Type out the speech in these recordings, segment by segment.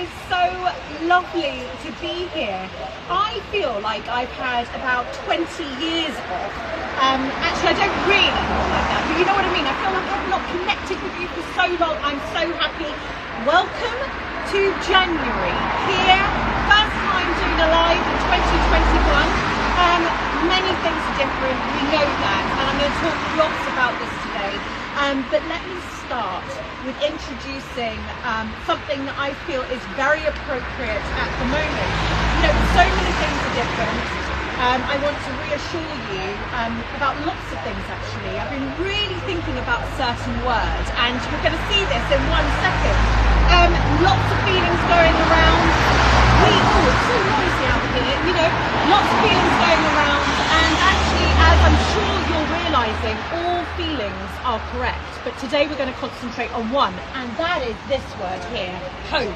is so lovely to be here. I feel like I've had about 20 years off. Actually, I don't really feel like that, but you know what I mean. I feel like I've not connected with you for so long. I'm so happy. Welcome to January here. First time doing a live in 2021. Many things are different, we know that, and I'm going to talk lots about this today. But let me start with introducing something that I feel is very appropriate at the moment. You know, so many things are different. I want to reassure you about lots of things actually. I've been really thinking about certain words, and we're going to see this in 1 second. Lots of feelings going around. It's so noisy out here, you know, lots of feelings going around, and actually, as I'm sure you're realising, all feelings are correct, but today we're going to concentrate on one, and that is this word here, hope.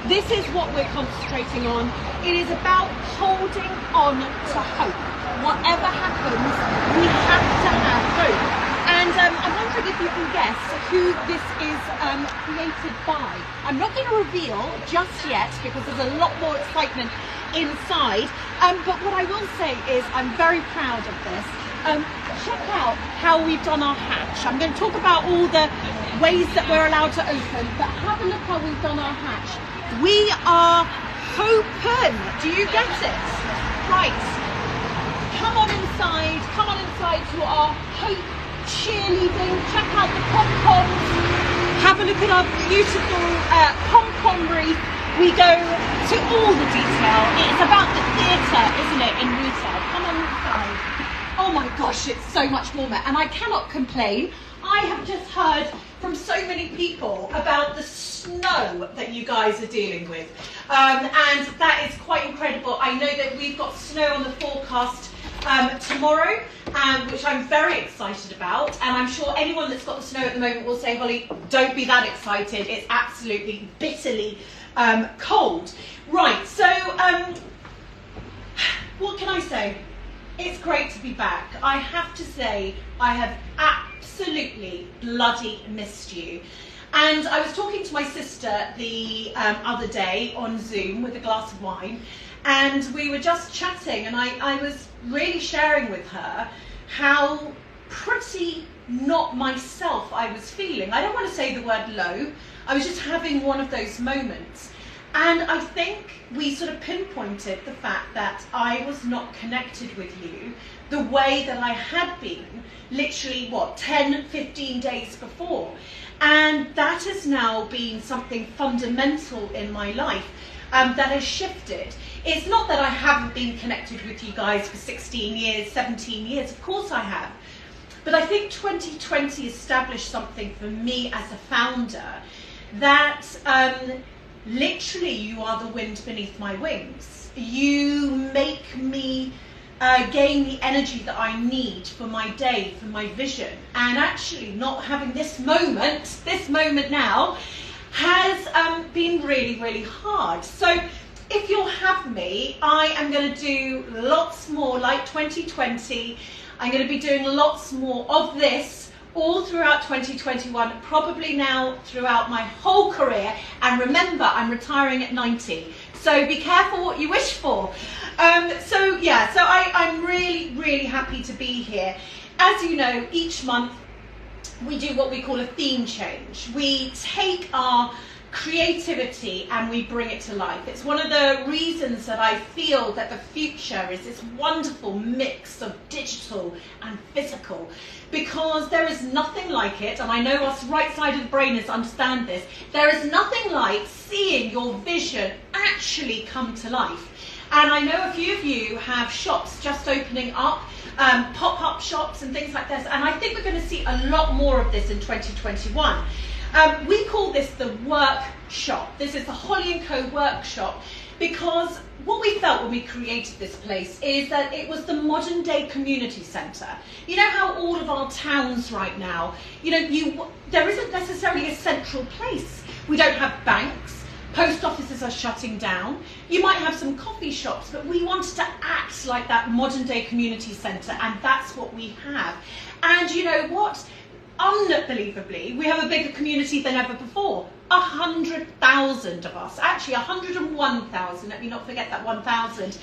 This is what we're concentrating on. It is about holding on to hope. Whatever happens, we have to have hope. And I'm wondering if you can guess who this is created by. I'm not going to reveal just yet because there's a lot more excitement inside. But what I will say is I'm very proud of this. Check out how we've done our hatch. I'm going to talk about all the ways that we're allowed to open, but have a look how we've done our hatch. We are hoping. Do you get it? Right. Come on inside to our hope cheerleading. Check out the pom-poms. Have a look at our beautiful pom-pom wreath. We go to all the detail. It's about the theatre, isn't it, in retail. Come on inside. Oh my gosh, it's so much warmer, and I cannot complain. I have just heard from so many people about the snow that you guys are dealing with, and that is quite incredible. I know that we've got snow on the forecast tomorrow, which I'm very excited about, and I'm sure anyone that's got the snow at the moment will say, Holly, don't be that excited, it's absolutely bitterly cold. Right, so what can I say? It's great to be back. I have to say I have absolutely bloody missed you. And I was talking to my sister the other day on Zoom with a glass of wine, and we were just chatting, and I was really sharing with her how pretty not myself I was feeling. I don't want to say the word low. I was just having one of those moments. And I think we sort of pinpointed the fact that I was not connected with you the way that I had been literally, 10, 15 days before. And that has now been something fundamental in my life that has shifted. It's not that I haven't been connected with you guys for 16 years, 17 years, of course I have. But I think 2020 established something for me as a founder that literally you are the wind beneath my wings. You make me gain the energy that I need for my day, for my vision. And actually not having this moment now has been really, really hard. So if you'll have me, I am going to do lots more like 2020. I'm going to be doing lots more of this all throughout 2021, probably now throughout my whole career. And remember, I'm retiring at 90. So be careful what you wish for. So I'm really, really happy to be here. As you know, each month we do what we call a theme change. We take our creativity and we bring it to life. It's one of the reasons that I feel that the future is this wonderful mix of digital and physical, because there is nothing like it, and I know us right-sided brainers understand this, there is nothing like seeing your vision actually come to life. And I know a few of you have shops just opening up, pop-up shops and things like this, and I think we're going to see a lot more of this in 2021. We call this the workshop. This is the Holly & Co workshop, because what we felt when we created this place is that it was the modern day community centre. You know how all of our towns right now, there isn't necessarily a central place. We don't have banks, post offices are shutting down, you might have some coffee shops, but we wanted to act like that modern day community centre, and that's what we have. And you know what? unbelievably, we have a bigger community than ever before. 100,000 of us, actually 101,000, let me not forget that 1,000,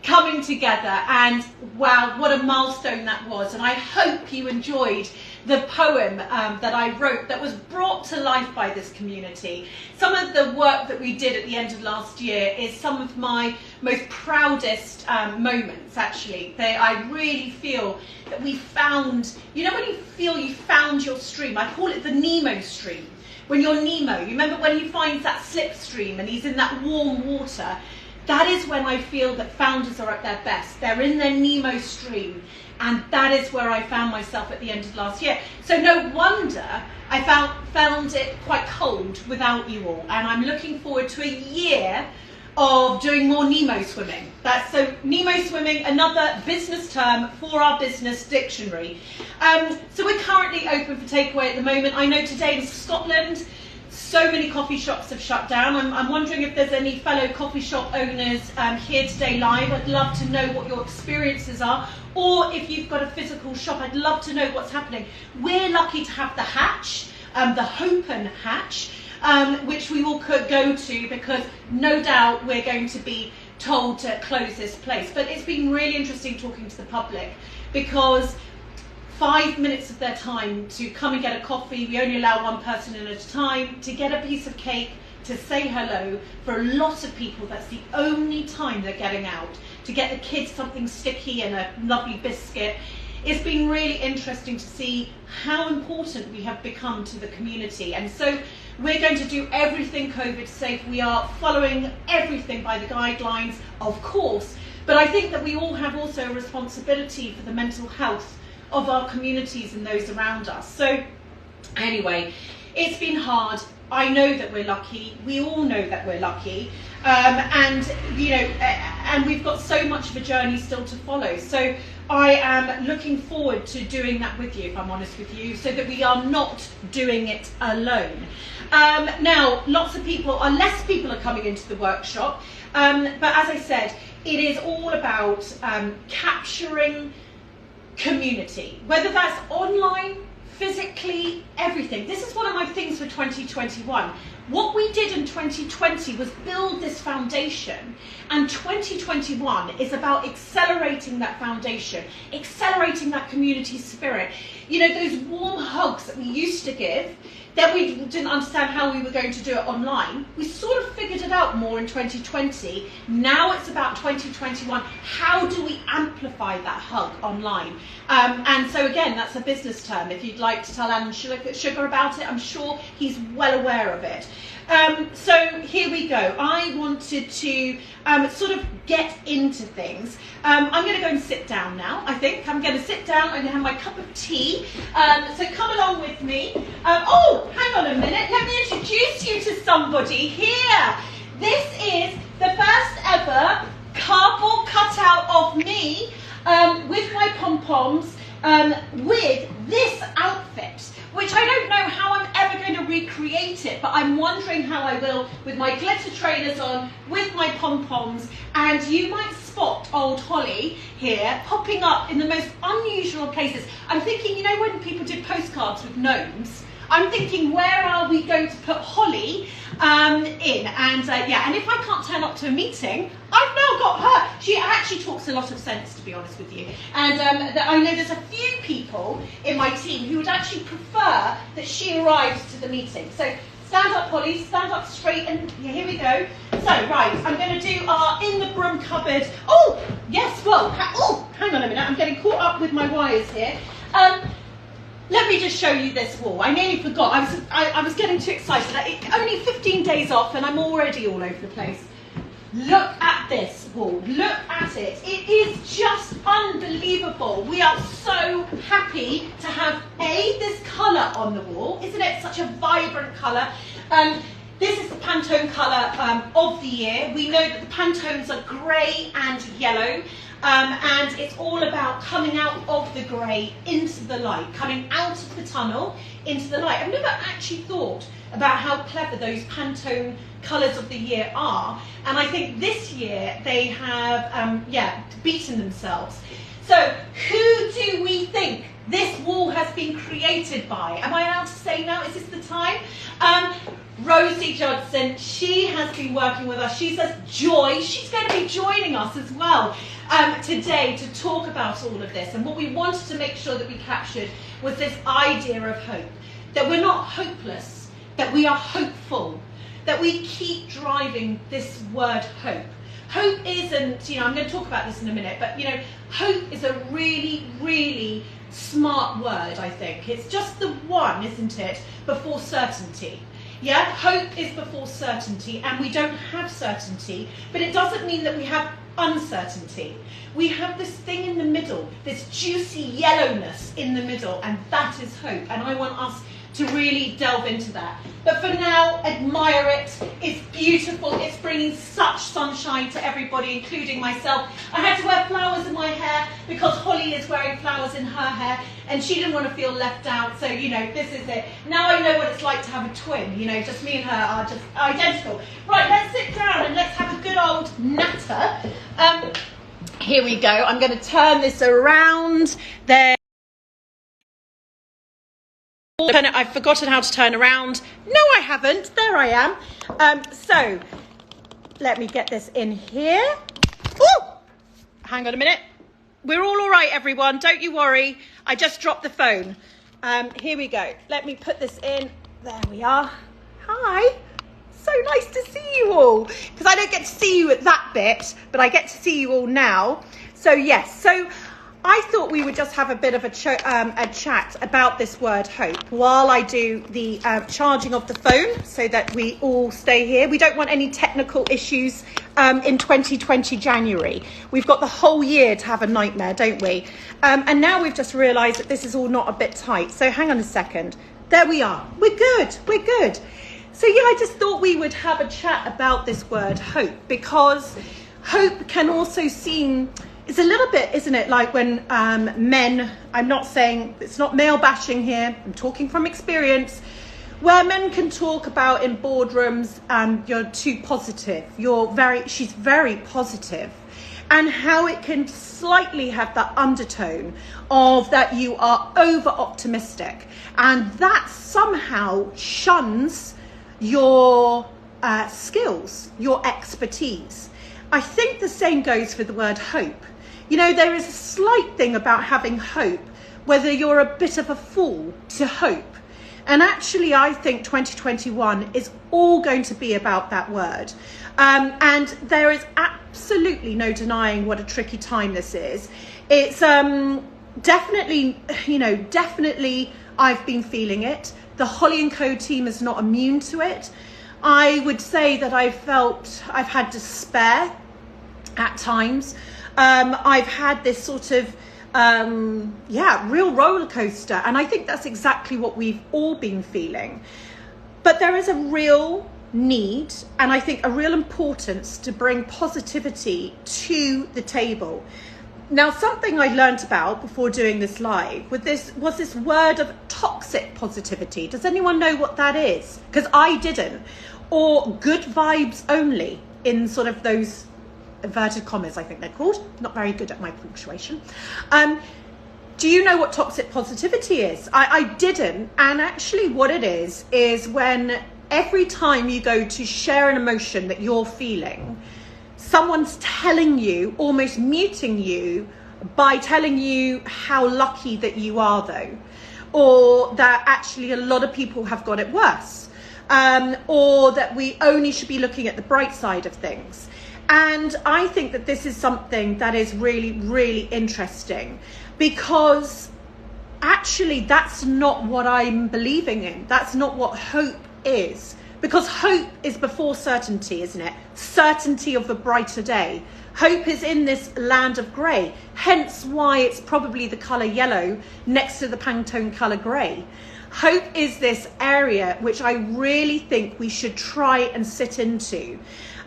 coming together, and wow, what a milestone that was. And I hope you enjoyed the poem that I wrote that was brought to life by this community. Some of the work that we did at the end of last year is some of my most proudest moments, actually. I really feel that we found, you know when you feel you found your stream, I call it the Nemo stream. When you're Nemo, you remember when he finds that slipstream and he's in that warm water? That is when I feel that founders are at their best. They're in their Nemo stream, and that is where I found myself at the end of last year. So no wonder I found it quite cold without you all, and I'm looking forward to a year of doing more Nemo swimming. So Nemo swimming, another business term for our business dictionary. So we're currently open for takeaway at the moment. I know today in Scotland, so many coffee shops have shut down. I'm wondering if there's any fellow coffee shop owners here today live. I'd love to know what your experiences are. Or if you've got a physical shop, I'd love to know what's happening. We're lucky to have the hatch, the Hopen hatch, which we all could go to, because no doubt we're going to be told to close this place. But it's been really interesting talking to the public, because 5 minutes of their time to come and get a coffee, we only allow one person in at a time, to get a piece of cake, to say hello. For a lot of people, that's the only time they're getting out, to get the kids something sticky and a lovely biscuit. It's been really interesting to see how important we have become to the community. And so we're going to do everything COVID safe. We are following everything by the guidelines, of course, but I think that we all have also a responsibility for the mental health of our communities and those around us. So anyway, it's been hard. I know that we're lucky. We all know that we're lucky. And you know, and we've got so much of a journey still to follow. So I am looking forward to doing that with you, if I'm honest with you, so that we are not doing it alone. Now, less people are coming into the workshop, but as I said, it is all about capturing community, whether that's online, physically, everything. This is one of my things for 2021. What we did in 2020 was build this foundation, and 2021 is about accelerating that foundation, accelerating that community spirit. You know, those warm hugs that we used to give, that we didn't understand how we were going to do it online. We sort of figured it out more in 2020. Now it's about 2021. How do we amplify that hug online? And so again, that's a business term. If you'd like to tell Alan Sugar about it, I'm sure he's well aware of it. So here we go. I wanted to sort of get into things. I'm going to go and sit down now, I think. I'm going to sit down. I'm going to have my cup of tea. So come along with me. Oh, hang on a minute. Let me introduce you to somebody here. This is the first ever cardboard cutout of me with my pom-poms with this outfit, which I don't know how I'm ever going to recreate it, but I'm wondering how I will, with my glitter trainers on, with my pom-poms, and you might spot old Holly here popping up in the most unusual places. I'm thinking, you know when people did postcards with gnomes? I'm thinking, where are we going to put Holly in? And yeah, and if I can't turn up to a meeting, I've now got her. She actually talks a lot of sense, to be honest with you. And I know there's a few people in my team who would actually prefer that she arrives to the meeting. So stand up, Holly, stand up straight, and yeah, here we go. So, right, I'm going to do our in the broom cupboard. Oh, yes, well, oh, hang on a minute, I'm getting caught up with my wires here. Let me just show you this wall. I nearly forgot. I was getting too excited. Only 15 days off and I'm already all over the place. Look at this wall. Look at it. It is just unbelievable. We are so happy to have this colour on the wall. Isn't it such a vibrant colour? This is the Pantone colour of the year. We know that the Pantones are grey and yellow. And it's all about coming out of the grey into the light, coming out of the tunnel into the light. I've never actually thought about how clever those Pantone colours of the year are, and I think this year they have, beaten themselves. So who do we think this wall has been created by, am I allowed to say now, is this the time? Rosie Judson, she has been working with us. She says Joy, she's going to be joining us as well today to talk about all of this. And what we wanted to make sure that we captured was this idea of hope, that we're not hopeless, that we are hopeful, that we keep driving this word hope. Hope isn't, I'm going to talk about this in a minute, but hope is a really, really smart word, I think. It's just the one, isn't it, before certainty. Yeah, hope is before certainty, and we don't have certainty, but it doesn't mean that we have uncertainty. We have this thing in the middle, this juicy yellowness in the middle, and that is hope, and I want us to really delve into that. But for now, admire it. It's beautiful. It's bringing such sunshine to everybody, including myself. I had to wear flowers in my hair because Holly is wearing flowers in her hair and she didn't want to feel left out. So, this is it. Now I know what it's like to have a twin. Just me and her are just identical. Right, let's sit down and let's have a good old natter. Here we go. I'm going to turn this around there. I've forgotten how to turn around. No, I haven't. There I am. So let me get this in here. Ooh! Hang on a minute. We're all right, everyone. Don't you worry. I just dropped the phone. Here we go. Let me put this in. There we are. Hi. So nice to see you all. Because I don't get to see you at that bit, but I get to see you all now. So yes. So I thought we would just have a bit of a chat about this word hope while I do the charging of the phone so that we all stay here. We don't want any technical issues in 2020 January. We've got the whole year to have a nightmare, don't we? And now we've just realised that this is all not a bit tight. So hang on a second. There we are. We're good. We're good. So yeah, I just thought we would have a chat about this word hope, because hope can also seem... It's a little bit, isn't it, like when men, I'm not saying, it's not male bashing here, I'm talking from experience, where men can talk about in boardrooms, you're too positive, she's very positive, and how it can slightly have that undertone of that you are over optimistic, and that somehow shuns your skills, your expertise. I think the same goes for the word hope. There is a slight thing about having hope, whether you're a bit of a fool to hope. And actually, I think 2021 is all going to be about that word. And there is absolutely no denying what a tricky time this is. It's definitely, definitely I've been feeling it. The Holly & Co team is not immune to it. I would say that I've had despair at times. I've had this sort of, real roller coaster. And I think that's exactly what we've all been feeling. But there is a real need, and I think a real importance to bring positivity to the table. Now, something I learnt about before doing this live was this word of toxic positivity. Does anyone know what that is? Because I didn't. Or good vibes only, in sort of those inverted commas, I think they're called. Not very good at my punctuation. Do you know what toxic positivity is? I didn't. And actually what it is when every time you go to share an emotion that you're feeling, someone's telling you, almost muting you by telling you how lucky that you are though, or that actually a lot of people have got it worse, or that we only should be looking at the bright side of things. And I think that this is something that is really, really interesting, because actually that's not what I'm believing in. That's not what hope is. Because hope is before certainty, isn't it? Certainty of a brighter day. Hope is in this land of grey, hence why it's probably the colour yellow next to the Pantone colour grey. Hope is this area which I really think we should try and sit into.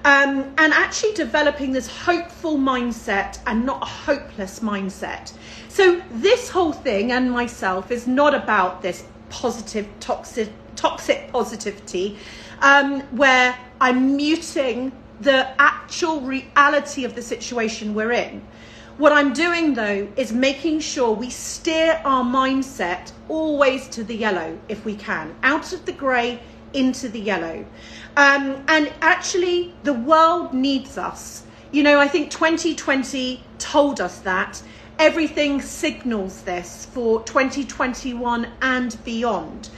And actually developing this hopeful mindset and not a hopeless mindset. So this whole thing and myself is not about this positive, toxic positivity, where I'm muting the actual reality of the situation we're in. What I'm doing though is making sure we steer our mindset always to the yellow if we can, out of the grey into the yellow. And actually the world needs us. You know, I think 2020 told us that. Everything signals this for 2021 and beyond.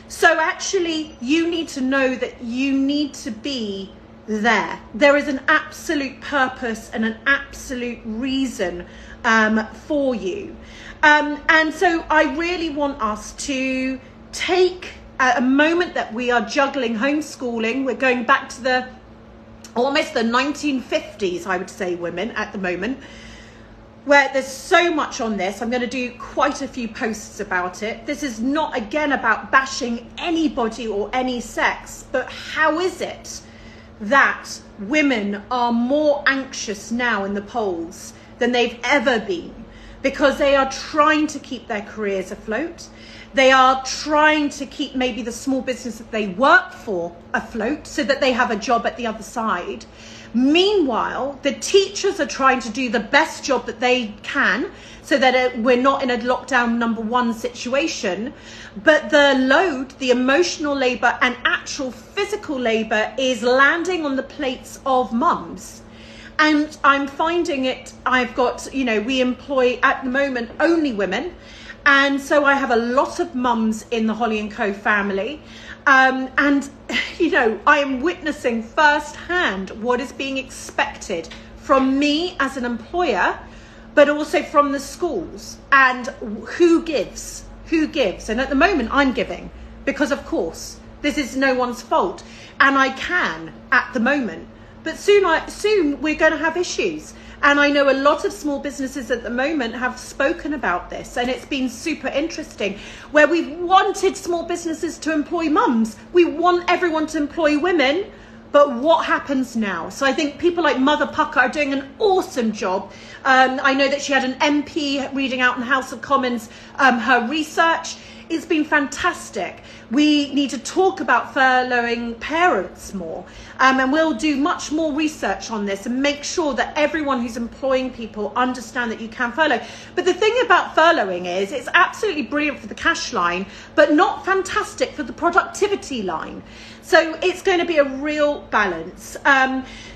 So actually you need to know that you need to be there. There is an absolute purpose and an absolute reason for you. And so I really want us to take a moment that we are juggling homeschooling. We're going back to almost the 1950s, I would say, women at the moment, where there's so much on this. I'm going to do quite a few posts about it. This is not, again, about bashing anybody or any sex, but how is it that women are more anxious now in the polls than they've ever been? Because they are trying to keep their careers afloat. They are trying to keep maybe the small business that they work for afloat so that they have a job at the other side. Meanwhile, the teachers are trying to do the best job that they can so that we're not in a lockdown number one situation. But the load, the emotional labour and actual physical labour is landing on the plates of mums. And I'm finding it, I've got, you know, we employ at the moment only women. And so I have a lot of mums in the Holly & Co family. And, you know, I am witnessing firsthand what is being expected from me as an employer, but also from the schools. And who gives? And at the moment I'm giving, because of course this is no one's fault. And I can at the moment, but soon we're going to have issues. And I know a lot of small businesses at the moment have spoken about this, and it's been super interesting, where we've wanted small businesses to employ mums. We want everyone to employ women, but what happens now? So I think people like Mother Pucker are doing an awesome job. I know that she had an MP reading out in the House of Commons her research. It's been fantastic. We need to talk about furloughing parents more, and we'll do much more research on this and make sure that everyone who's employing people understand that you can furlough. But the thing about furloughing is it's absolutely brilliant for the cash line, but not fantastic for the productivity line. So it's going to be a real balance.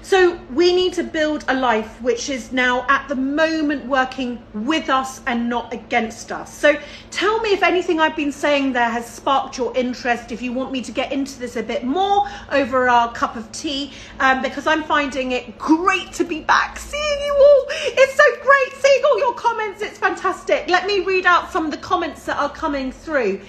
So we need to build a life which is now at the moment working with us and not against us. So tell me if anything I've been saying there has sparked your interest, if you want me to get into this a bit more over our cup of tea, because I'm finding it great to be back, seeing you all. It's so great seeing all your comments. It's fantastic. Let me read out some of the comments that are coming through.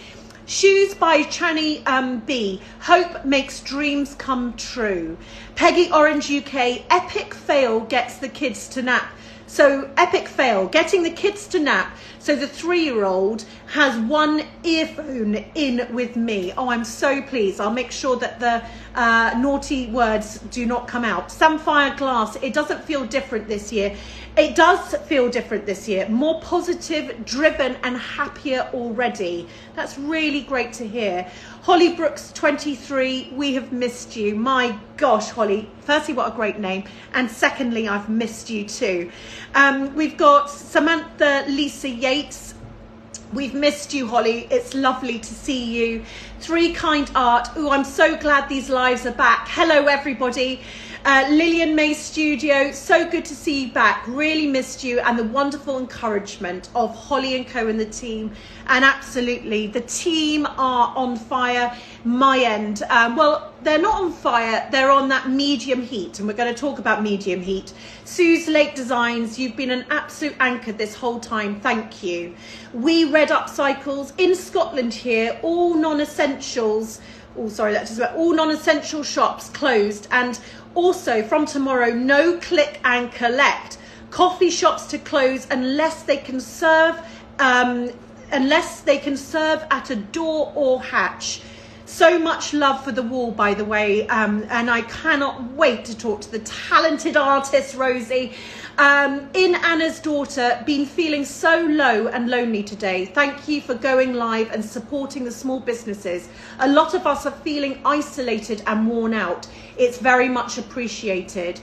Shoes by Chani B. Hope makes dreams come true. Peggy Orange UK. Epic fail gets the kids to nap. So epic fail, getting the kids to nap. So the 3-year-old has one earphone in with me. Oh, I'm so pleased. I'll make sure that the naughty words do not come out. Samphire Glass, it doesn't feel different this year. It does feel different this year. More positive, driven and happier already. That's really great to hear. Holly Brooks 23, we have missed you. My gosh, Holly. Firstly, what a great name. And secondly, I've missed you too. We've got Samantha Lisa Yates. We've missed you, Holly. It's lovely to see you. Three Kind Art. Oh, I'm so glad these lives are back. Hello, everybody. Lillian May Studio, so good to see you back. Really missed you, and the wonderful encouragement of Holly & Co and the team. And absolutely, the team are on fire. My end. Well, they're not on fire. They're on that medium heat, and we're going to talk about medium heat. Sue's Lake Designs, you've been an absolute anchor this whole time. Thank you. We Red Upcycles in Scotland here. All non-essentials. Oh, sorry, that's just about all non-essential shops closed, and also from tomorrow, no click and collect. Coffee shops to close unless they can serve at a door or hatch. So much love for the wall, by the way, and I cannot wait to talk to the talented artist Rosie. In Anna's daughter, been feeling so low and lonely today. Thank you for going live and supporting the small businesses. A lot of us are feeling isolated and worn out. It's very much appreciated.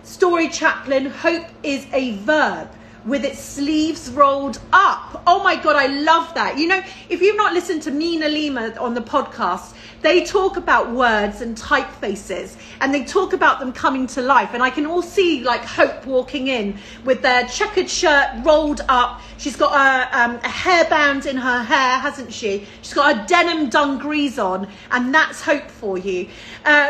Story Chaplain, hope is a verb. with its sleeves rolled up. Oh my God, I love that. You know, if you've not listened to Mina Lima on the podcast, they talk about words and typefaces, and they talk about them coming to life. And I can all see like Hope walking in with their checkered shirt rolled up. She's got a hairband in her hair, hasn't she? She's got her denim dungarees on, and that's Hope for you.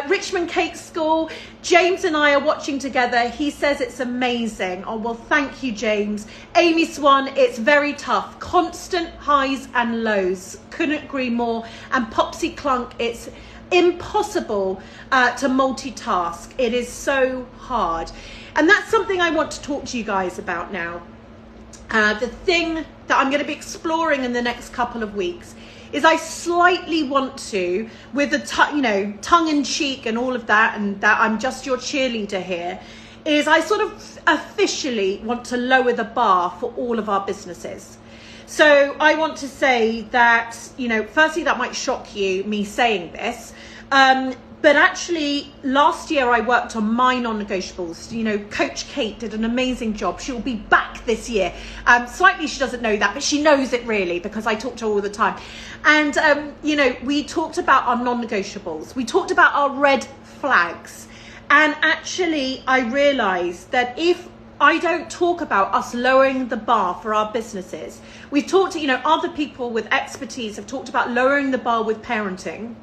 Richmond Cake School, James and I are watching together. He says it's amazing. Oh, well, thank you, James. Amy Swan, it's very tough. Constant highs and lows. Couldn't agree more. And Popsy Clunk, it's impossible to multitask. It is so hard. And that's something I want to talk to you guys about now. The thing that I'm going to be exploring in the next couple of weeks is I slightly want to, with the tongue in cheek and all of that, and that I'm just your cheerleader here, is I sort of officially want to lower the bar for all of our businesses. So I want to say that, you know, firstly, that might shock you, me saying this, but actually last year I worked on my non-negotiables. You know, Coach Kate did an amazing job. She'll be back this year. Slightly she doesn't know that, but she knows it really, because I talk to her all the time. And, you know, we talked about our non-negotiables. We talked about our red flags. And actually I realized that if I don't talk about us lowering the bar for our businesses, we've talked to, you know, other people with expertise have talked about lowering the bar with parenting.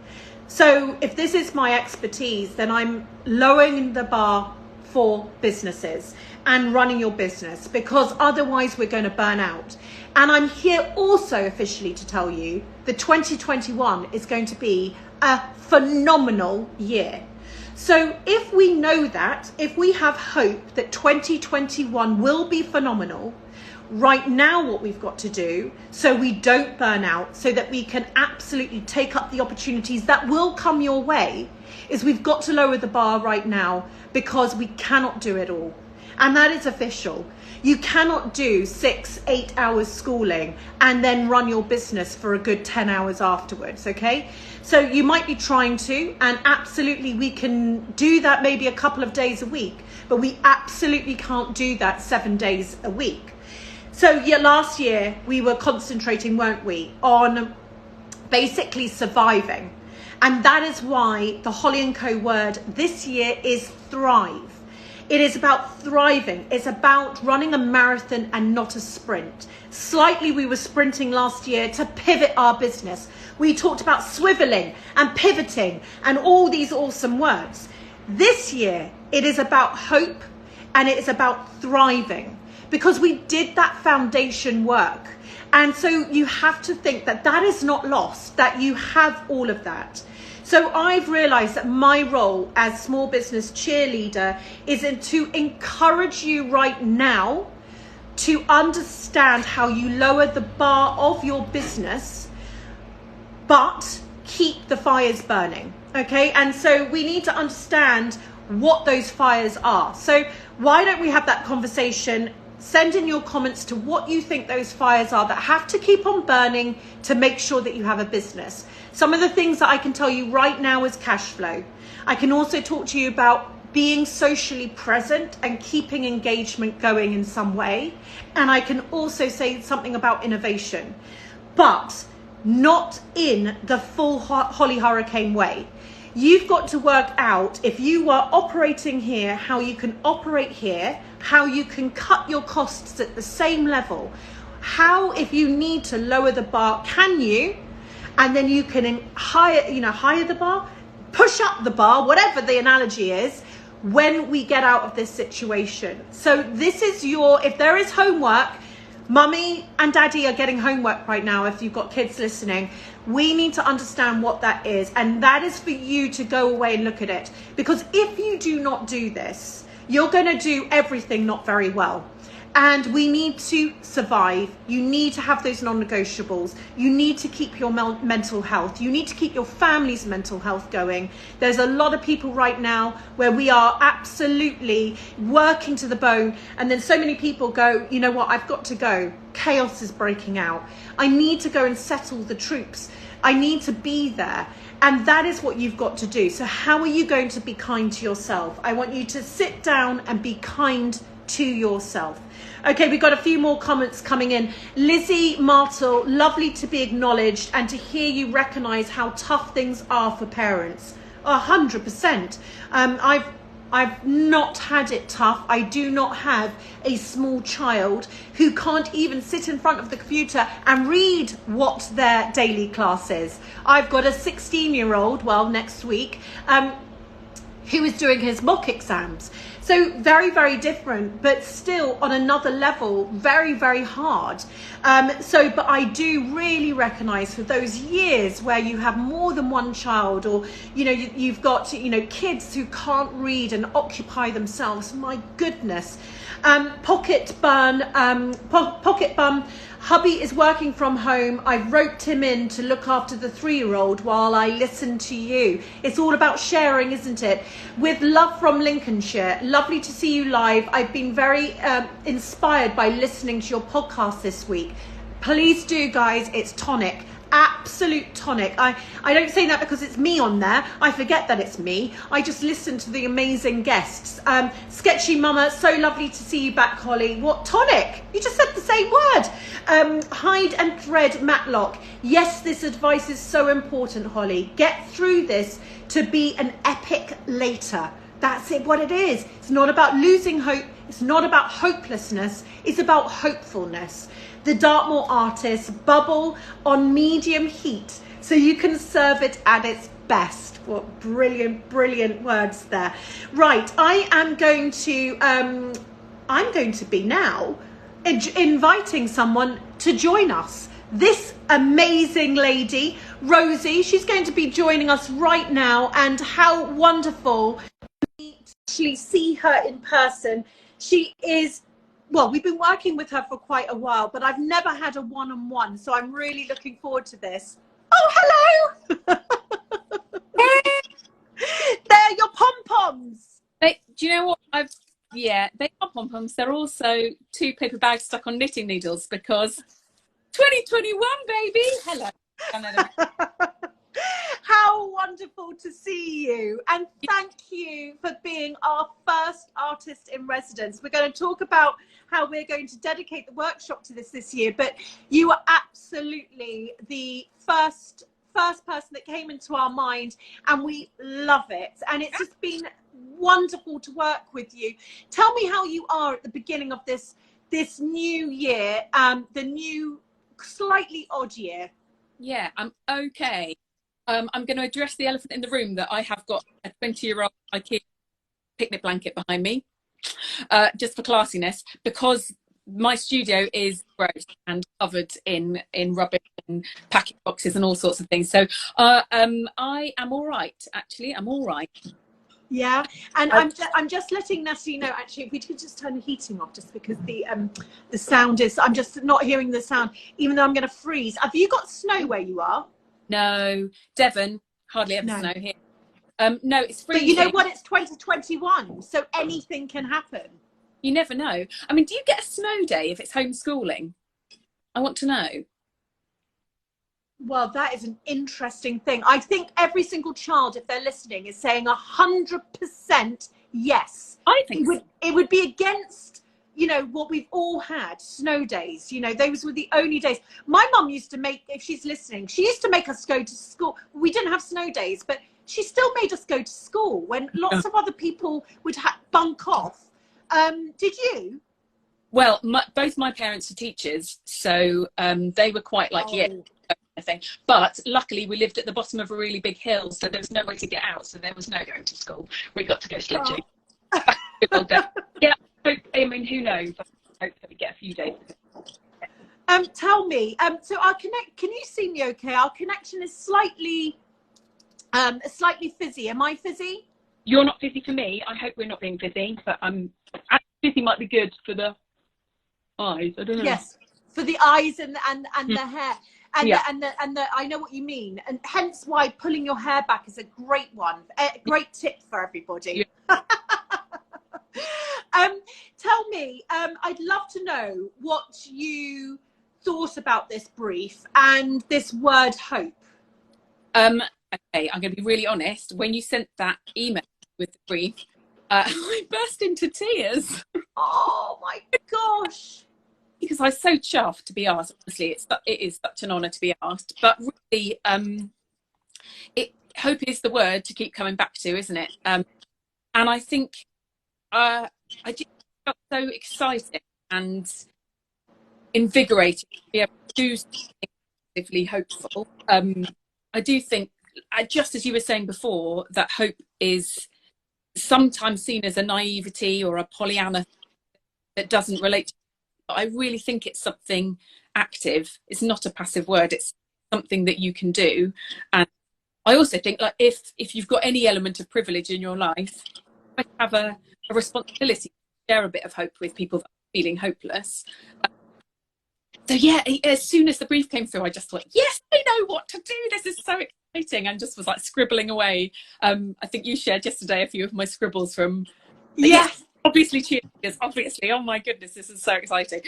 So if this is my expertise, then I'm lowering the bar for businesses and running your business, because otherwise we're going to burn out. And I'm here also officially to tell you that 2021 is going to be a phenomenal year. So if we know that, if we have hope that 2021 will be phenomenal, right now what we've got to do so we don't burn out, so that we can absolutely take up the opportunities that will come your way, is we've got to lower the bar right now, because we cannot do it all. And that is official. You cannot do 6-8 hours schooling and then run your business for a good 10 hours afterwards, okay? So you might be trying to, and absolutely we can do that maybe a couple of days a week, but we absolutely can't do that 7 days a week. So yeah, last year we were concentrating, weren't we, on basically surviving. And that is why the Holly & Co word this year is thrive. It is about thriving. It's about running a marathon and not a sprint. Slightly we were sprinting last year to pivot our business. We talked about swiveling and pivoting and all these awesome words. This year it is about hope, and it is about thriving, because we did that foundation work. And so you have to think that that is not lost, that you have all of that. So I've realized that my role as small business cheerleader is to encourage you right now to understand how you lower the bar of your business, but keep the fires burning, okay? And so we need to understand what those fires are. So why don't we have that conversation? Send in your comments to what you think those fires are that have to keep on burning to make sure that you have a business. Some of the things that I can tell you right now is cash flow. I can also talk to you about being socially present and keeping engagement going in some way. And I can also say something about innovation, but not in the full Holly Hurricane way. You've got to work out, if you are operating here, how you can operate here, how you can cut your costs at the same level, how, if you need to lower the bar, can you? And then you can higher the bar, push up the bar, whatever the analogy is, when we get out of this situation. So this is if there is homework, mummy and daddy are getting homework right now. If you've got kids listening, we need to understand what that is. And that is for you to go away and look at it. Because if you do not do this, you're going to do everything not very well. And we need to survive. You need to have those non-negotiables. You need to keep your mental health. You need to keep your family's mental health going. There's a lot of people right now where we are absolutely working to the bone. And then so many people go, you know what, I've got to go. Chaos is breaking out. I need to go and settle the troops. I need to be there. And that is what you've got to do. So how are you going to be kind to yourself? I want you to sit down and be kind to yourself. Okay, we've got a few more comments coming in. Lizzie Martel, lovely to be acknowledged and to hear you recognise how tough things are for parents. 100%. I've not had it tough. I do not have a small child who can't even sit in front of the computer and read what their daily class is. I've got a 16-year-old, well, next week, who is doing his mock exams. So very, very different, but still on another level, very, very hard. But I do really recognise for those years where you have more than one child, or, you know, you've got, you know, kids who can't read and occupy themselves. My goodness. Pocket Bum, hubby is working from home. I've roped him in to look after the 3-year-old while I listen to you. It's all about sharing, isn't it? With love from Lincolnshire. Lovely to see you live. I've been very inspired by listening to your podcast this week. Please do, guys. It's tonic. Absolute tonic. I don't say that because it's me on there. I forget that it's me. I just listen to the amazing guests. Sketchy Mama, so lovely to see you back, Holly. What tonic? You just said the same word. Hide and thread Matlock. Yes, this advice is so important, Holly. Get through this to be an epic later. That's it, what it is. It's not about losing hope. It's not about hopelessness. It's about hopefulness. The Dartmoor artist, bubble on medium heat so you can serve it at its best. What brilliant, brilliant words there. Right, I'm going to be now inviting someone to join us. This amazing lady, Rosie, she's going to be joining us right now, and how wonderful to actually see her in person. She is, well, we've been working with her for quite a while, but I've never had a one-on-one, so I'm really looking forward to this. Oh, hello! They're your pom-poms. Do you know what? Yeah, they are pom-poms. They're also 2 paper bags stuck on knitting needles, because 2021, baby! Hello. How wonderful to see you, and thank you for being our first artist in residence. We're going to talk about how we're going to dedicate the workshop to this year, but you are absolutely the first person that came into our mind, and we love it, and it's just been wonderful to work with you. Tell me how you are at the beginning of this new year, the new slightly odd year. Yeah, I'm okay. I'm going to address the elephant in the room, that I have got a 20-year-old IKEA picnic blanket behind me, just for classiness, because my studio is gross and covered in rubbish and packing boxes and all sorts of things. So I am all right, actually. I'm all right. Yeah, and I'm just letting Natalie know, actually, if we could just turn the heating off, just because the sound is, I'm just not hearing the sound, even though I'm going to freeze. Have you got snow where you are? No, Devon, hardly ever snow here. No, it's freezing. But you know what? It's 2021, so anything can happen. You never know. I mean, do you get a snow day if it's homeschooling? I want to know. Well, that is an interesting thing. I think every single child, if they're listening, is saying 100% yes. I think it would be against, you know, what we've all had, snow days. You know, those were the only days. My mum used to make, if she's listening, she used to make us go to school. We didn't have snow days, but she still made us go to school when lots of other people would bunk off. Did you? Well, both my parents are teachers, so they were quite like, yeah, thing. But luckily we lived at the bottom of a really big hill, so there was no way to get out, so there was no going to school. We got to go sledging. Yeah, I mean, who knows? I hope that we get a few days. Tell me, so our can you see me okay? Our connection is slightly fizzy. Am I fizzy? You're not fizzy for me. I hope we're not being fizzy, but fizzy might be good for the eyes. I don't know. Yes, for the eyes and the hair. And, yeah. and the I know what you mean, and hence why pulling your hair back is a great one, a great tip for everybody. Yeah. Tell me, I'd love to know what you thought about this brief and this word hope. Okay, I'm going to be really honest. When you sent that email with the brief, I burst into tears. Oh my gosh. Because I was so chuffed to be asked. Honestly, it is such an honour to be asked. But really, hope is the word to keep coming back to, isn't it? And I think I just felt so excited and invigorated to be able to do something actively hopeful. I do think, just as you were saying before, that hope is sometimes seen as a naivety or a Pollyanna that doesn't relate to, but I really think it's something active. It's not a passive word. It's something that you can do. And I also think, like, if you've got any element of privilege in your life, you have a responsibility to share a bit of hope with people that are feeling hopeless. So yeah, as soon as the brief came through, I just thought, yes, I know what to do. This is so exciting, and just was like scribbling away. I think you shared yesterday a few of my scribbles from. Yes. Obviously cheerleaders, obviously. Oh my goodness, this is so exciting.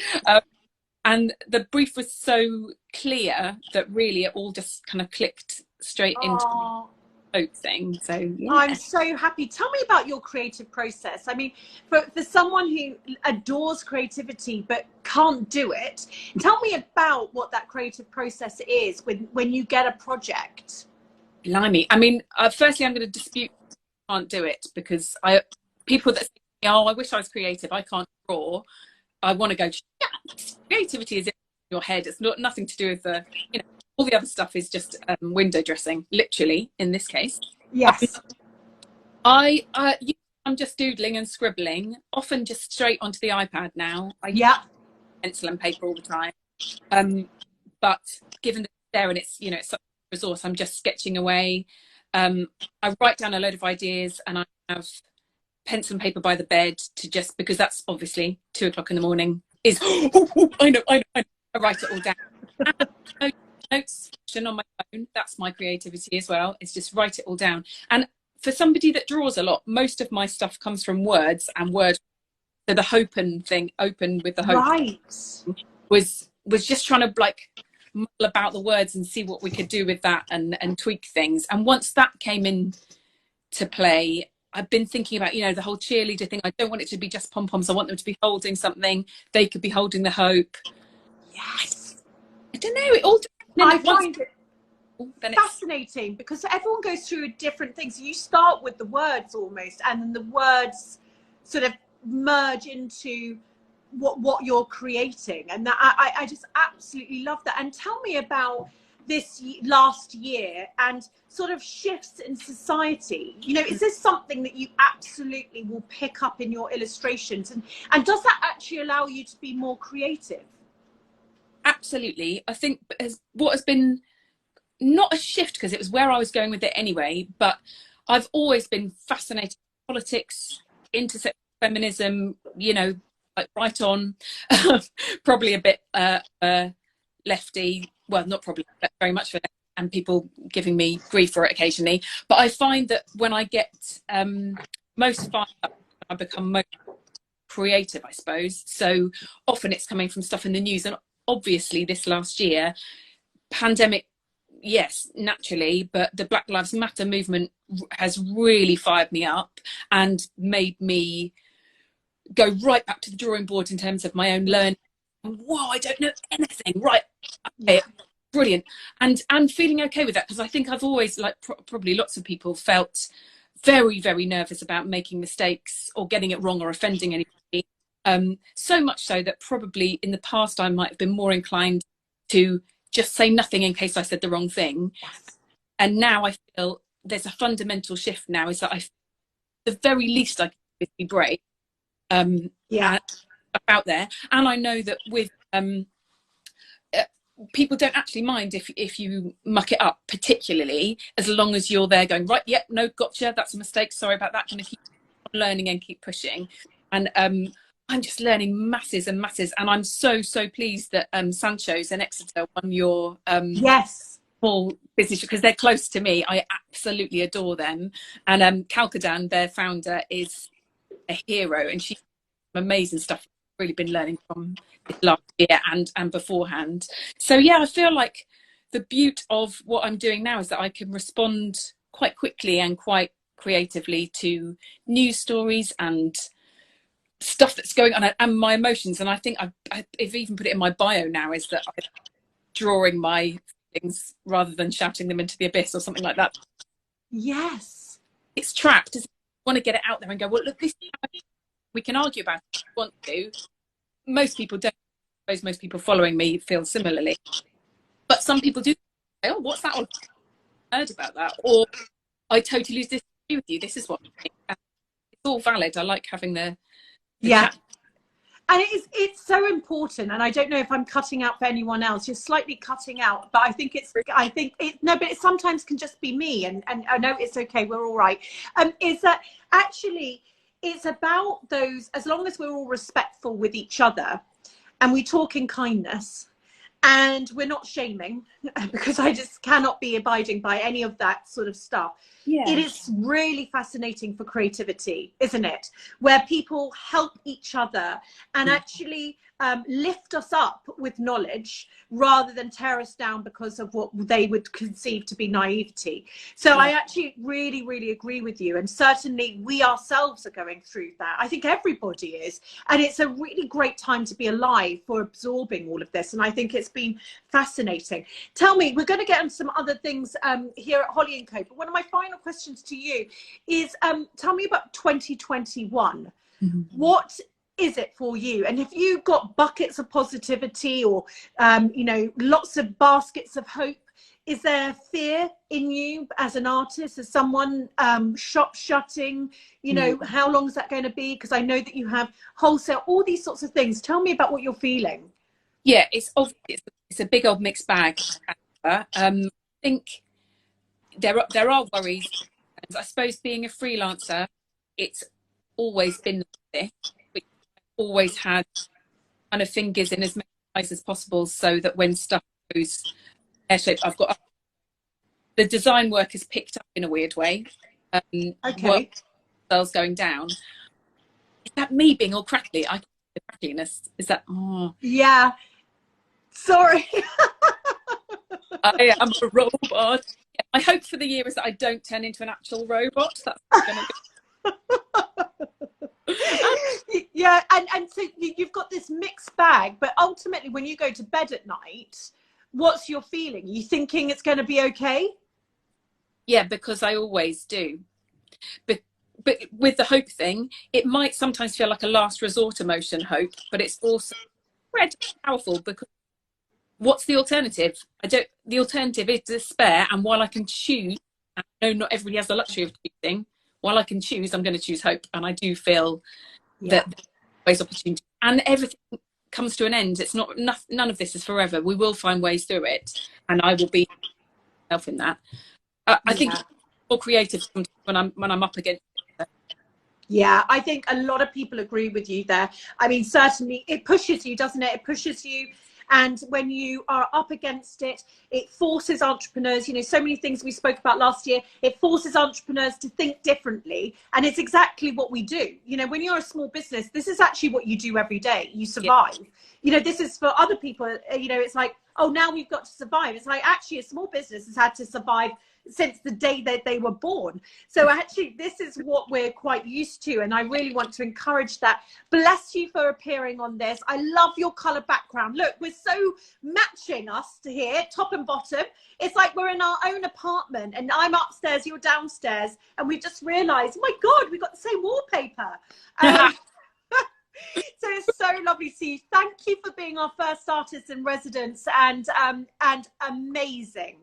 And the brief was so clear that really it all just kind of clicked straight into the hope thing. So yeah. I'm so happy. Tell me about your creative process. I mean, for someone who adores creativity but can't do it, tell me about what that creative process is when you get a project. Blimey. I mean, firstly, I'm going to dispute can't do it, because people that say, oh, I wish I was creative, I can't draw, I want to go, yeah, creativity is in your head. It's nothing to do with the, all the other stuff is just window dressing, literally, in this case. Yes. I'm just doodling and scribbling, often just straight onto the iPad now. I use pencil and paper all the time. But given that it's there and it's, it's such a resource, I'm just sketching away. I write down a load of ideas, and I have pencil and paper by the bed because that's obviously 2 o'clock in the morning is, I know. I write it all down. Notes on my phone, that's my creativity as well. It's just write it all down. And for somebody that draws a lot, most of my stuff comes from words and word. So the open with the hope was just trying to like mull about the words and see what we could do with that and tweak things. And once that came in to play, I've been thinking about, the whole cheerleader thing. I don't want it to be just pom-poms. I want them to be holding something. They could be holding the hope. Yes. I don't know. It all. I find it fascinating because everyone goes through a different thing. So you start with the words almost, and then the words sort of merge into what you're creating. And that I just absolutely love that. And tell me about this last year and sort of shifts in society. Is this something that you absolutely will pick up in your illustrations, and does that actually allow you to be more creative? Absolutely. I think what has been not a shift, because it was where I was going with it anyway, but I've always been fascinated with politics, intersectional feminism, like right on, probably a bit lefty. Well, not probably, but very much for lefty, and people giving me grief for it occasionally. But I find that when I get most fired up, I become most creative, I suppose. So often it's coming from stuff in the news. And obviously this last year, pandemic, yes, naturally, but the Black Lives Matter movement has really fired me up and made me go right back to the drawing board in terms of my own learning. Whoa, I don't know anything. Right. Okay, brilliant. And feeling okay with that, because I think I've always, like probably lots of people, felt very, very nervous about making mistakes or getting it wrong or offending anybody. So much so that probably in the past I might have been more inclined to just say nothing in case I said the wrong thing. And now I feel there's a fundamental shift now, is that the very least I can do is be brave about there. And I know that with people don't actually mind if you muck it up, particularly as long as you're there going, right, yep, no, gotcha, that's a mistake, sorry about that, going to keep learning and keep pushing. And I'm just learning masses and masses, and I'm so pleased that Sancho's in Exeter won your small business, because they're close to me. I absolutely adore them. And Kalkadan, their founder, is a hero, and she's amazing stuff I've really been learning from this last year and beforehand. So yeah, I feel like the beauty of what I'm doing now is that I can respond quite quickly and quite creatively to news stories and stuff that's going on and my emotions. And I think I've even put it in my bio now, is that I'm drawing my feelings rather than shouting them into the abyss or something like that. Yes. It's trapped. I want to get it out there and go, well, look, this we can argue about it if you want to. Most people don't. I suppose most people following me feel similarly. But some people do say, oh, what's that all? I heard about that. Or I totally disagree with you. This is what I think. It's all valid. I like having the chat. And it's so important. And I don't know if I'm cutting out for anyone else. You're slightly cutting out, but but it sometimes can just be me. And I know it's okay. We're all right. Is that actually it's about those, as long as we're all respectful with each other and we talk in kindness, and we're not shaming, because I just cannot be abiding by any of that sort of stuff. Yeah. It is really fascinating for creativity, isn't it? Where people help each other and actually lift us up with knowledge rather than tear us down because of what they would conceive to be naivety. So yeah. I actually really, really agree with you. And certainly we ourselves are going through that. I think everybody is. And it's a really great time to be alive for absorbing all of this. And I think it's been fascinating. Tell me, we're going to get on some other things here at Holly & Co. But one of my final questions to you is, tell me about 2021. Mm-hmm. What is it for you? And have you got buckets of positivity or, you know, lots of baskets of hope? Is there fear in you as an artist, as someone shop shutting? You know, how long is that going to be? Because I know that you have wholesale, all these sorts of things. Tell me about what you're feeling. Yeah, it's a big old mixed bag. I think there are worries. I suppose being a freelancer, it's always been this. Always had kind of fingers in as many pies as possible, so that when stuff goes pear-shaped, I've got the design work is picked up in a weird way. Okay. Sales going down. Is that me being all crackly? I the crackliness. Is that? Oh. Yeah. Sorry. I am a robot. My hope for the year is that I don't turn into an actual robot. That's going to be. Yeah, and so you've got this mixed bag, but ultimately when you go to bed at night, what's your feeling? Are you thinking it's going to be okay? Yeah, because I always do. But with the hope thing, it might sometimes feel like a last resort emotion, hope, but it's also incredibly powerful, because what's the alternative? The alternative is despair, and while I can choose, I know not everybody has the luxury of choosing, while I can choose, I'm going to choose hope. And I do feel that there's always opportunity, and everything comes to an end. It's not, none of this is forever. We will find ways through it, and I will be myself in that. I think more creative when I'm up against it. Yeah, I think a lot of people agree with you there. I mean, certainly it pushes you, doesn't it? It pushes you. And when you are up against it, it forces entrepreneurs, you know, so many things we spoke about last year, it forces entrepreneurs to think differently. And it's exactly what we do. You know, when you're a small business, this is actually what you do every day. You survive. Yeah. You know, this is for other people, you know, it's like, oh, now we've got to survive. It's like, actually, a small business has had to survive since the day that they were born. So actually, this is what we're quite used to. And I really want to encourage that. Bless you for appearing on this. I love your color background. Look, we're so matching us to here, top and bottom. It's like we're in our own apartment and I'm upstairs, you're downstairs. And we just realized, oh my God, we've got the same wallpaper. So it's so lovely to see you. Thank you for being our first artist in residence, and amazing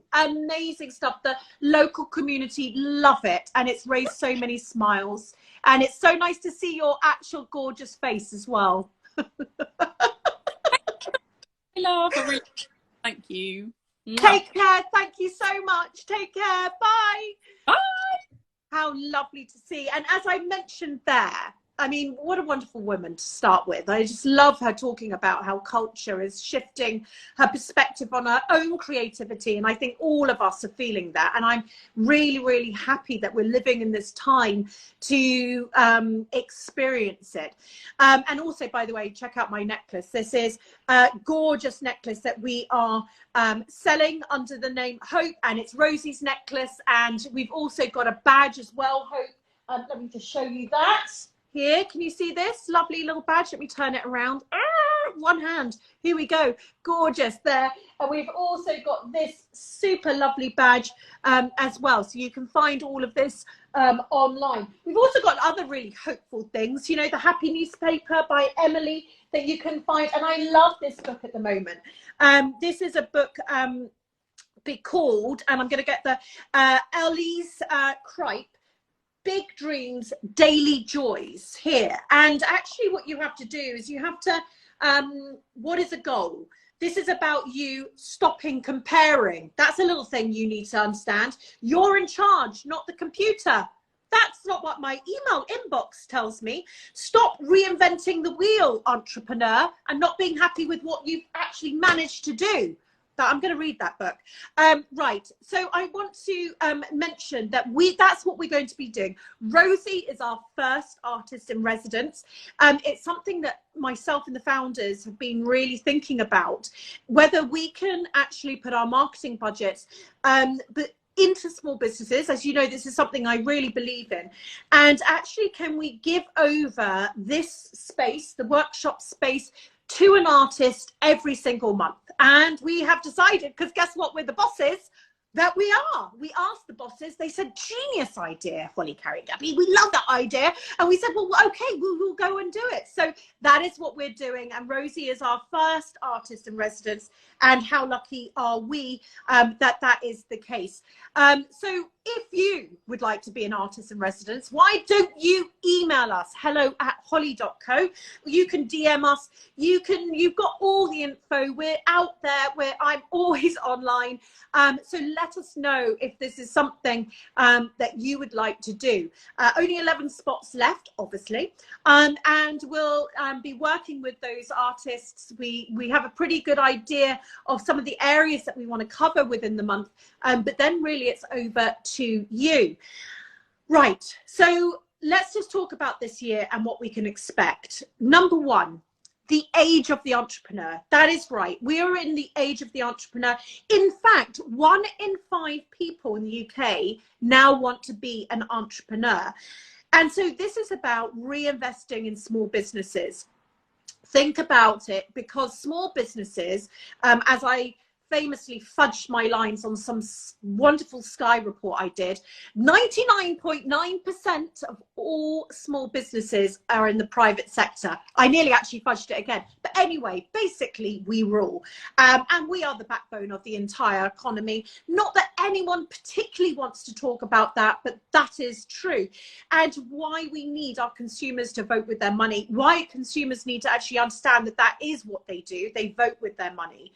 stuff. The local community love it, and it's raised so many smiles. And it's so nice to see your actual gorgeous face as well. Thank you. Take care. Thank you so much. Take care. Bye. Bye. How lovely to see. And as I mentioned there, I mean, what a wonderful woman to start with. I just love her talking about how culture is shifting her perspective on her own creativity. And I think all of us are feeling that. And I'm really, really happy that we're living in this time to experience it. And also, by the way, check out my necklace. This is a gorgeous necklace that we are selling under the name Hope. And it's Rosie's necklace. And we've also got a badge as well, Hope. Let me just show you that. here. Can you see this lovely little badge? Let me turn it around. One hand. Here we go. Gorgeous there. And we've also got this super lovely badge as well. So you can find all of this online. We've also got other really hopeful things. You know, the Happy Newspaper by Emily that you can find. And I love this book at the moment. This is a book be called, and I'm going to get the Elise Kripe, Big Dreams, Daily Joys here. And actually what you have to do is you have to, what is a goal? This is about you stopping comparing. That's a little thing you need to understand. You're in charge, not the computer. That's not what my email inbox tells me. Stop reinventing the wheel, entrepreneur, and not being happy with what you've actually managed to do. I'm going to read that book. Right. So I want to mention that that's what we're going to be doing. Rosie is our first artist in residence. It's something that myself and the founders have been really thinking about, whether we can actually put our marketing budgets but into small businesses. As you know, this is something I really believe in. And actually, can we give over this space, the workshop space, to an artist every single month? And we have decided, because guess what, we're the bosses, that we asked the bosses. They said, genius idea, Holly, Carrie, Gabby, we love that idea. And we said, well, okay, we'll go and do it. So that is what we're doing. And Rosie is our first artist in residence. And how lucky are we that is the case. So if you would like to be an artist in residence, why don't you email us, hello@holly.co. You can DM us. You've got all the info. We're out there. I'm always online. So let us know if this is something that you would like to do. Only 11 spots left, obviously. And we'll be working with those artists. We have a pretty good idea of some of the areas that we want to cover within the month. But then really it's over to you. Right. So let's just talk about this year and what we can expect. Number one, the age of the entrepreneur. That is right. We are in the age of the entrepreneur. In fact, 1 in 5 people in the UK now want to be an entrepreneur. And so this is about reinvesting in small businesses. Think about it, because small businesses, as I famously fudged my lines on some wonderful Sky report I did, 99.9% of all small businesses are in the private sector. I nearly actually fudged it again. But anyway, basically we rule. And we are the backbone of the entire economy. Not that anyone particularly wants to talk about that, but that is true. And why we need our consumers to vote with their money, why consumers need to actually understand that that is what they do. They vote with their money.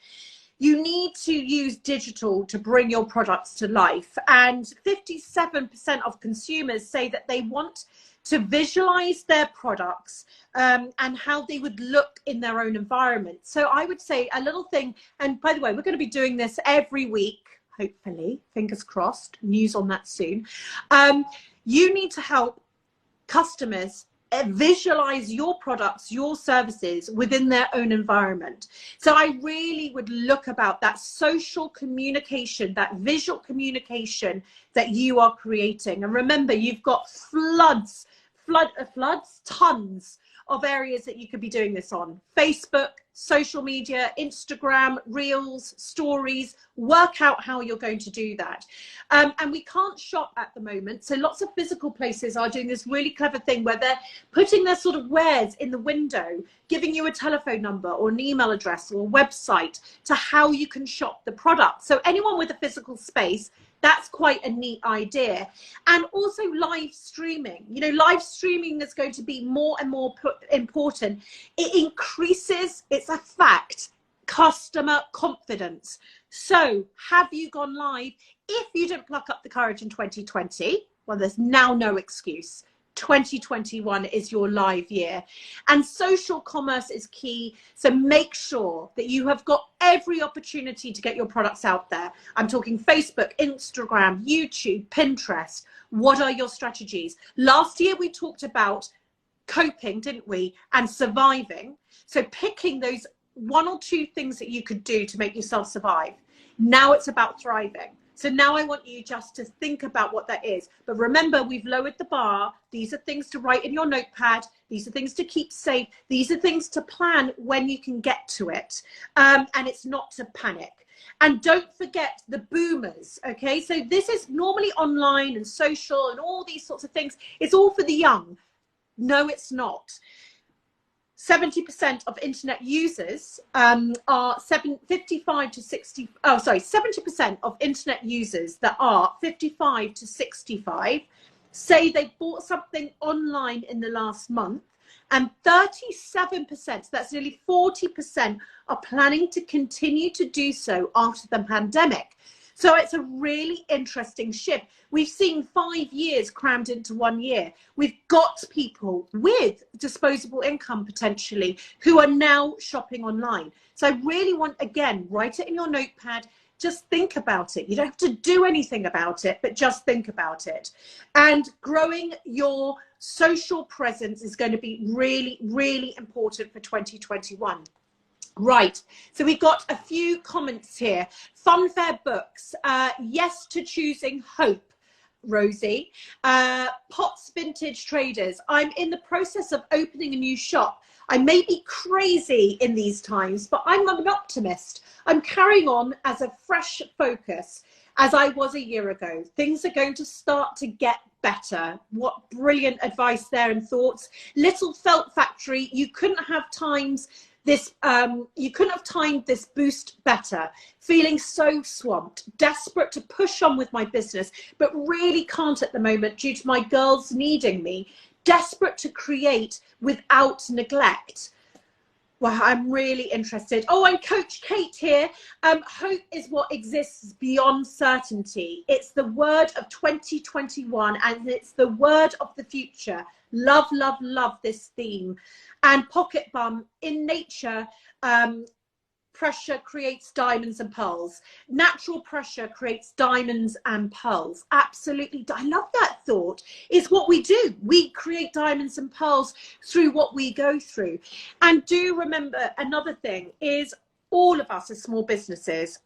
You need to use digital to bring your products to life. And 57% of consumers say that they want to visualize their products and how they would look in their own environment. So I would say a little thing, and by the way, we're going to be doing this every week, hopefully, fingers crossed, news on that soon. You need to help customers visualize your products, your services within their own environment. So I really would look about that social communication, that visual communication that you are creating. And remember, you've got tons of areas that you could be doing this on. Facebook, social media, Instagram, Reels, stories. Work out how you're going to do that. And we can't shop at the moment. So lots of physical places are doing this really clever thing where they're putting their sort of wares in the window, giving you a telephone number or an email address or a website to how you can shop the product. So anyone with a physical space, that's quite a neat idea. And also live streaming. You know, live streaming is going to be more and more important. It increases, it's a fact, customer confidence. So have you gone live? If you didn't pluck up the courage in 2020, well, there's now no excuse. 2021 is your live year, and social commerce is key. So make sure that you have got every opportunity to get your products out there. I'm talking Facebook, Instagram, YouTube, Pinterest. What are your strategies? Last year we talked about coping, didn't we, and surviving. So picking those 1 or 2 things that you could do to make yourself survive. Now it's about thriving. So now I want you just to think about what that is. But remember, we've lowered the bar. These are things to write in your notepad. These are things to keep safe. These are things to plan when you can get to it. And it's not to panic. And don't forget the boomers, okay? So this is normally online and social and all these sorts of things. It's all for the young. No, it's not. 70% of internet users are 55 to 60. Oh, sorry, 70% of internet users that are 55 to 65 say they bought something online in the last month, and 37%, so that's nearly 40%, are planning to continue to do so after the pandemic. So it's a really interesting shift. We've seen 5 years crammed into 1 year. We've got people with disposable income potentially who are now shopping online. So I really want, again, write it in your notepad. Just think about it. You don't have to do anything about it, but just think about it. And growing your social presence is going to be really, really important for 2021. Right, so we've got a few comments here. Funfair Books, yes to choosing hope, Rosie. Potts Vintage Traders, I'm in the process of opening a new shop. I may be crazy in these times, but I'm an optimist. I'm carrying on as a fresh focus as I was a year ago. Things are going to start to get better. What brilliant advice there and thoughts. Little Felt Factory, you couldn't have timed this boost better. Feeling so swamped, desperate to push on with my business, but really can't at the moment due to my girls needing me. Desperate to create without neglect. Well, I'm really interested. Oh, and Coach Kate here. Hope is what exists beyond certainty. It's the word of 2021 and it's the word of the future. Love, love, love this theme. And Pocket Bum, in nature, pressure creates diamonds and pearls. Natural pressure creates diamonds and pearls. Absolutely. I love that thought. It's what we do. We create diamonds and pearls through what we go through. And do remember, another thing is all of us as small businesses,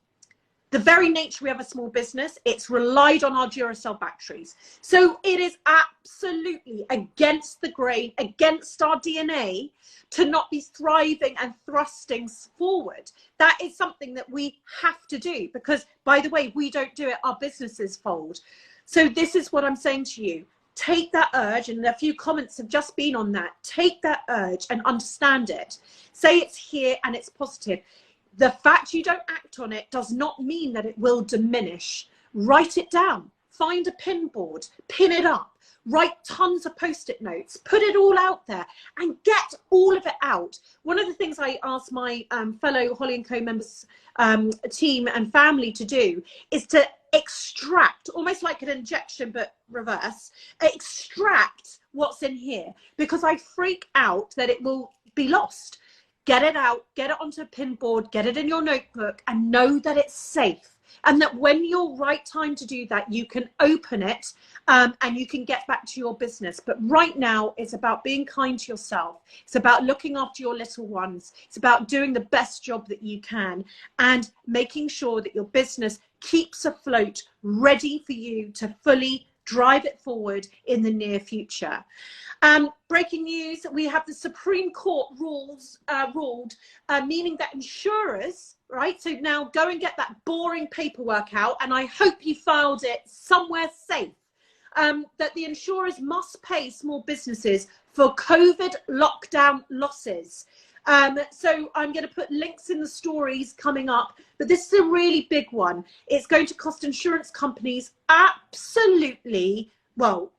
the very nature we have a small business, it's relied on our Duracell batteries. So it is absolutely against the grain, against our DNA to not be thriving and thrusting forward. That is something that we have to do because, by the way, we don't do it, our businesses fold. So this is what I'm saying to you. Take that urge, and a few comments have just been on that. Take that urge and understand it. Say it's here and it's positive. The fact you don't act on it does not mean that it will diminish. Write it down. Find a pin board. Pin it up. Write tons of post-it notes. Put it all out there and get all of it out. One of the things I asked my fellow Holly & Co members, team and family to do is to extract, almost like an injection but reverse, extract what's in here because I freak out that it will be lost. Get it out, get it onto a pin board, get it in your notebook and know that it's safe. And that when your right time to do that, you can open it and you can get back to your business. But right now, it's about being kind to yourself. It's about looking after your little ones. It's about doing the best job that you can and making sure that your business keeps afloat, ready for you to fully drive it forward in the near future. Breaking news, we have the Supreme Court ruled, meaning that insurers, right, so now go and get that boring paperwork out, and I hope you filed it somewhere safe, that the insurers must pay small businesses for COVID lockdown losses. So I'm going to put links in the stories coming up, but this is a really big one. It's going to cost insurance companies absolutely, well,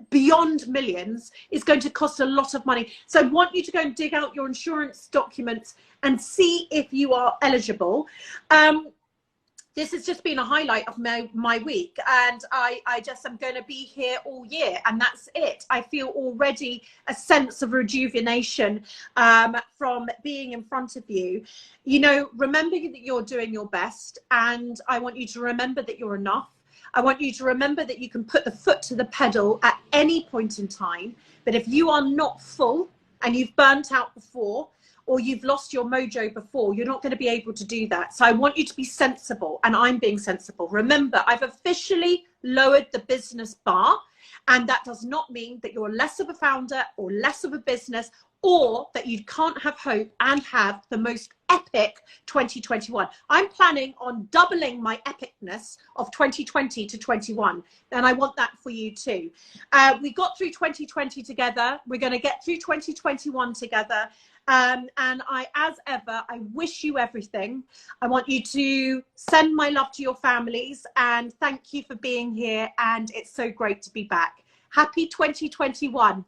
beyond millions. It's going to cost a lot of money. So I want you to go and dig out your insurance documents and see if you are eligible. This has just been a highlight of my week, and I just am going to be here all year, and that's it. I feel already a sense of rejuvenation from being in front of you. You know, remember that you're doing your best, and I want you to remember that you're enough. I want you to remember that you can put the foot to the pedal at any point in time, but if you are not full and you've burnt out before, or you've lost your mojo before, you're not going to be able to do that. So I want you to be sensible, and I'm being sensible. Remember, I've officially lowered the business bar, and that does not mean that you're less of a founder or less of a business, or that you can't have hope and have the most epic 2021. I'm planning on doubling my epicness of 2020 to 21, and I want that for you too. We got through 2020 together. We're going to get through 2021 together. And as ever, I wish you everything. I want you to send my love to your families, and thank you for being here. And it's so great to be back. Happy 2021.